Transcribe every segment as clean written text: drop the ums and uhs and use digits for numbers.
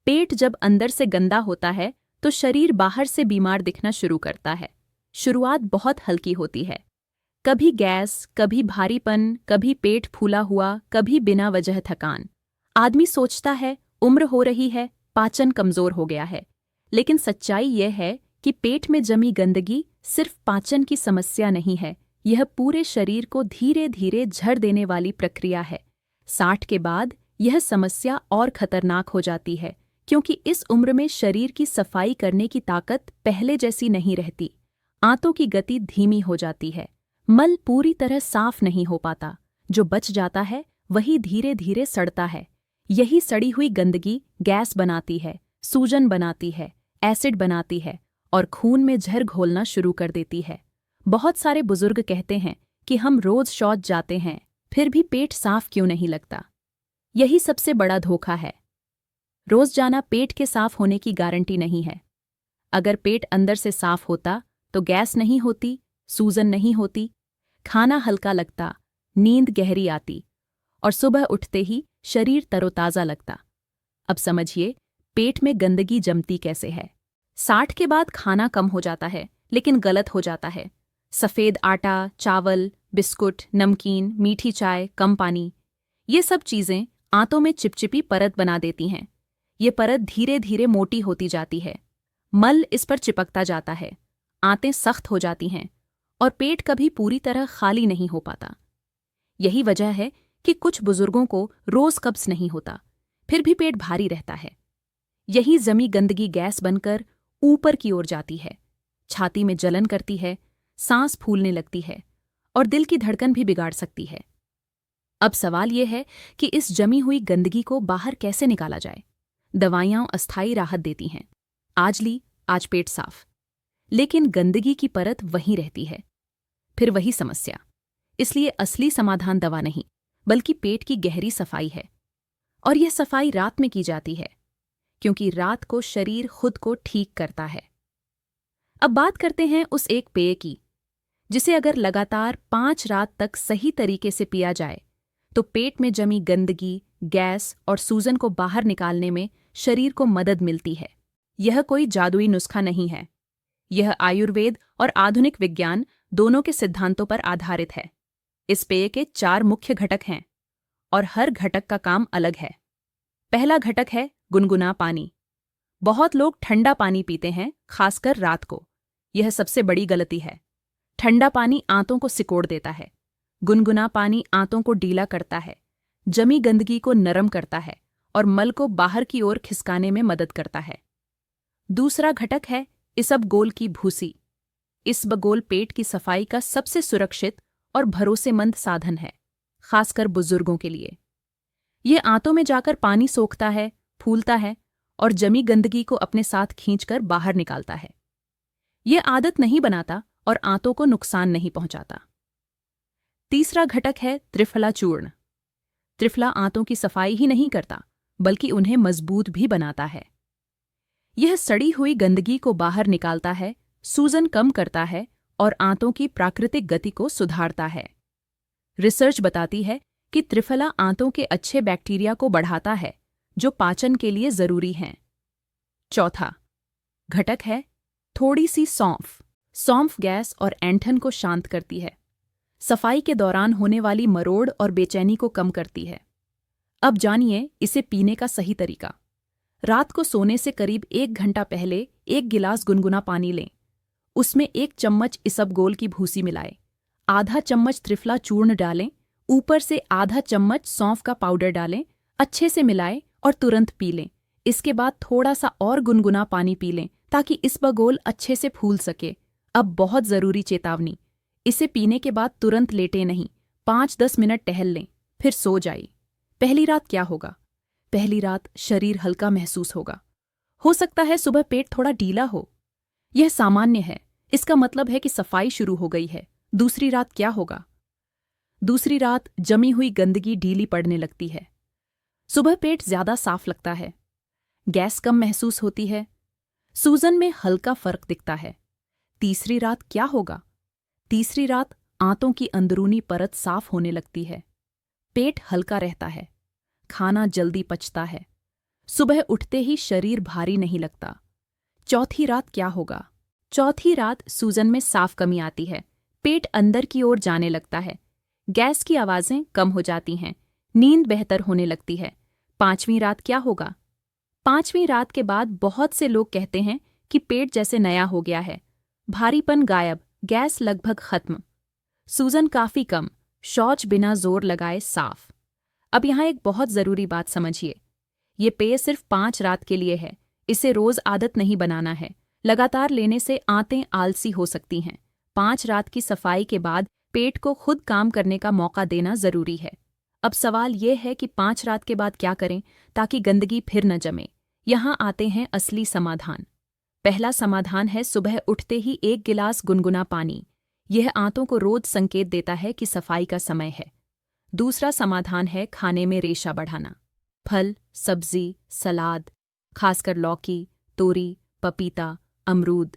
पेट जब अंदर से गंदा होता है तो शरीर बाहर से बीमार दिखना शुरू करता है। शुरुआत बहुत हल्की होती है, कभी गैस, कभी भारीपन, कभी पेट फूला हुआ, कभी बिना वजह थकान। आदमी सोचता है उम्र हो रही है, पाचन कमजोर हो गया है। लेकिन सच्चाई यह है कि पेट में जमी गंदगी सिर्फ पाचन की समस्या नहीं है, यह पूरे शरीर को धीरे धीरे झड़ देने वाली प्रक्रिया है। 60 के बाद यह समस्या और खतरनाक हो जाती है, क्योंकि इस उम्र में शरीर की सफाई करने की ताकत पहले जैसी नहीं रहती। आंतों की गति धीमी हो जाती है, मल पूरी तरह साफ नहीं हो पाता, जो बच जाता है वही धीरे धीरे सड़ता है। यही सड़ी हुई गंदगी गैस बनाती है, सूजन बनाती है, एसिड बनाती है और खून में जहर घोलना शुरू कर देती है। बहुत सारे बुजुर्ग कहते हैं कि हम रोज शौच जाते हैं, फिर भी पेट साफ क्यों नहीं लगता। यही सबसे बड़ा धोखा है। रोज जाना पेट के साफ होने की गारंटी नहीं है। अगर पेट अंदर से साफ होता तो गैस नहीं होती, सूजन नहीं होती, खाना हल्का लगता, नींद गहरी आती और सुबह उठते ही शरीर तरोताजा लगता। अब समझिए पेट में गंदगी जमती कैसे है। 60 के बाद खाना कम हो जाता है, लेकिन गलत हो जाता है। सफ़ेद आटा, चावल, बिस्कुट, नमकीन, मीठी चाय, कम पानी, ये सब चीज़ें आंतों में चिपचिपी परत बना देती हैं। ये परत धीरे धीरे मोटी होती जाती है, मल इस पर चिपकता जाता है, आंतें सख्त हो जाती हैं और पेट कभी पूरी तरह खाली नहीं हो पाता। यही वजह है कि कुछ बुजुर्गों को रोज कब्ज नहीं होता, फिर भी पेट भारी रहता है। यही जमी गंदगी गैस बनकर ऊपर की ओर जाती है, छाती में जलन करती है, सांस फूलने लगती है और दिल की धड़कन भी बिगाड़ सकती है। अब सवाल यह है कि इस जमी हुई गंदगी को बाहर कैसे निकाला जाए। दवाइयां अस्थायी राहत देती हैं, आज ली आज पेट साफ, लेकिन गंदगी की परत वहीं रहती है, फिर वही समस्या। इसलिए असली समाधान दवा नहीं, बल्कि पेट की गहरी सफाई है। और यह सफाई रात में की जाती है, क्योंकि रात को शरीर खुद को ठीक करता है। अब बात करते हैं उस एक पेय की, जिसे अगर लगातार 5 रात तक सही तरीके से पिया जाए तो पेट में जमी गंदगी, गैस और सूजन को बाहर निकालने में शरीर को मदद मिलती है। यह कोई जादुई नुस्खा नहीं है, यह आयुर्वेद और आधुनिक विज्ञान दोनों के सिद्धांतों पर आधारित है। इस पेय के 4 मुख्य घटक हैं और हर घटक का काम अलग है। पहला घटक है गुनगुना पानी। बहुत लोग ठंडा पानी पीते हैं, खासकर रात को। यह सबसे बड़ी गलती है। ठंडा पानी आंतों को सिकोड़ देता है, गुनगुना पानी आंतों को ढीला करता है, जमी गंदगी को नरम करता है और मल को बाहर की ओर खिसकाने में मदद करता है। दूसरा घटक है इसबगोल की भूसी। इसबगोल पेट की सफाई का सबसे सुरक्षित और भरोसेमंद साधन है, खासकर बुजुर्गों के लिए। ये आंतों में जाकर पानी सोखता है, फूलता है और जमी गंदगी को अपने साथ खींचकर बाहर निकालता है। ये आदत नहीं बनाता और आंतों को नुकसान नहीं पहुंचाता। तीसरा घटक है त्रिफला चूर्ण। त्रिफला आंतों की सफाई ही नहीं करता, बल्कि उन्हें मजबूत भी बनाता है। यह सड़ी हुई गंदगी को बाहर निकालता है, सूजन कम करता है और आंतों की प्राकृतिक गति को सुधारता है। रिसर्च बताती है कि त्रिफला आंतों के अच्छे बैक्टीरिया को बढ़ाता है, जो पाचन के लिए जरूरी हैं। चौथा घटक है थोड़ी सी सौंफ। सौंफ गैस और ऐंठन को शांत करती है, सफाई के दौरान होने वाली मरोड़ और बेचैनी को कम करती है। अब जानिए इसे पीने का सही तरीका। रात को सोने से करीब 1 घंटा पहले 1 गिलास गुनगुना पानी लें। उसमें 1 चम्मच इसबगोल की भूसी मिलाएं, आधा चम्मच त्रिफला चूर्ण डालें, ऊपर से आधा चम्मच सौंफ का पाउडर डालें, अच्छे से मिलाएं और तुरंत पी लें। इसके बाद थोड़ा सा और गुनगुना पानी पी लें ताकि इसबगोल अच्छे से फूल सके। अब बहुत ज़रूरी चेतावनी, इसे पीने के बाद तुरंत लेटें नहीं, 5-10 मिनट टहल लें, फिर सो जाइए। पहली रात क्या होगा? पहली रात शरीर हल्का महसूस होगा। हो सकता है सुबह पेट थोड़ा ढीला हो। यह सामान्य है, इसका मतलब है कि सफाई शुरू हो गई है। दूसरी रात क्या होगा? दूसरी रात जमी हुई गंदगी ढीली पड़ने लगती है। सुबह पेट ज्यादा साफ लगता है, गैस कम महसूस होती है, सूजन में हल्का फर्क दिखता है। तीसरी रात क्या होगा? तीसरी रात आंतों की अंदरूनी परत साफ होने लगती है, पेट हल्का रहता है, खाना जल्दी पचता है, सुबह उठते ही शरीर भारी नहीं लगता। चौथी रात क्या होगा? चौथी रात सूजन में साफ कमी आती है, पेट अंदर की ओर जाने लगता है, गैस की आवाजें कम हो जाती हैं, नींद बेहतर होने लगती है। पांचवीं रात क्या होगा? पांचवीं रात के बाद बहुत से लोग कहते हैं कि पेट जैसे नया हो गया है, भारीपन गायब, गैस लगभग खत्म, सूजन काफी कम, शौच बिना जोर लगाए साफ। अब यहाँ एक बहुत जरूरी बात समझिए, ये पेय सिर्फ 5 रात के लिए है, इसे रोज आदत नहीं बनाना है। लगातार लेने से आंतें आलसी हो सकती हैं। 5 रात की सफाई के बाद पेट को खुद काम करने का मौका देना जरूरी है। अब सवाल यह है कि 5 रात के बाद क्या करें ताकि गंदगी फिर न जमे। यहाँ आते हैं असली समाधान। पहला समाधान है सुबह उठते ही 1 गिलास गुनगुना पानी। यह आंतों को रोज संकेत देता है कि सफाई का समय है। दूसरा समाधान है खाने में रेशा बढ़ाना। फल, सब्जी, सलाद, खासकर लौकी, तोरी, पपीता, अमरूद,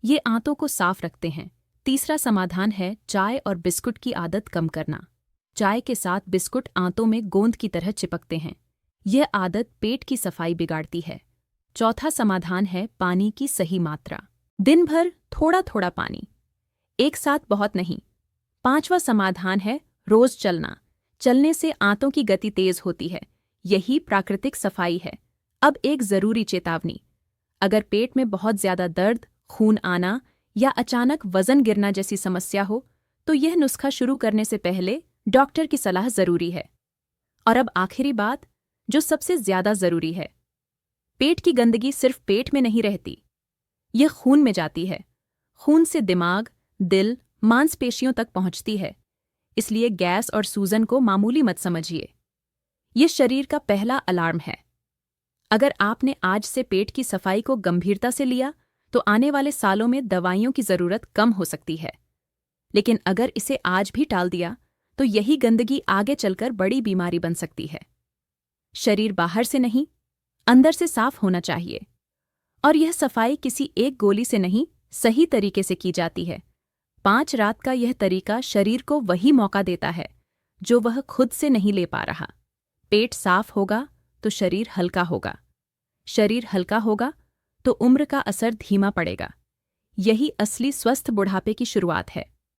ये आंतों को साफ रखते हैं। तीसरा समाधान है चाय और बिस्कुट की आदत कम करना। चाय के साथ बिस्कुट आंतों में गोंद की तरह चिपकते हैं। यह आदत पेट की सफाई बिगाड़ती है। चौथा समाधान है पानी की सही मात्रा। दिन भर थोड़ा थोड़ा पानी, एक साथ बहुत नहीं। पांचवा समाधान है रोज चलना। चलने से आंतों की गति तेज होती है। यही प्राकृतिक सफाई है। अब एक जरूरी चेतावनी, अगर पेट में बहुत ज्यादा दर्द, खून आना या अचानक वजन गिरना जैसी समस्या हो तो यह नुस्खा शुरू करने से पहले डॉक्टर की सलाह जरूरी है। और अब आखिरी बात, जो सबसे ज्यादा जरूरी है, पेट की गंदगी सिर्फ पेट में नहीं रहती, यह खून में जाती है। खून से दिमाग, दिल, मांसपेशियों तक पहुंचती है। इसलिए गैस और सूजन को मामूली मत समझिए, यह शरीर का पहला अलार्म है। अगर आपने आज से पेट की सफाई को गंभीरता से लिया तो आने वाले सालों में दवाइयों की जरूरत कम हो सकती है। लेकिन अगर इसे आज भी टाल दिया तो यही गंदगी आगे चलकर बड़ी बीमारी बन सकती है। शरीर बाहर से नहीं, अंदर से साफ होना चाहिए। और यह सफाई किसी एक गोली से नहीं, सही तरीके से की जाती है। 5 रात का यह तरीका शरीर को वही मौका देता है जो वह खुद से नहीं ले पा रहा। पेट साफ होगा तो शरीर हल्का होगा। शरीर हल्का होगा तो उम्र का असर धीमा पड़ेगा। यही असली स्वस्थ बुढ़ापे की शुरुआत है।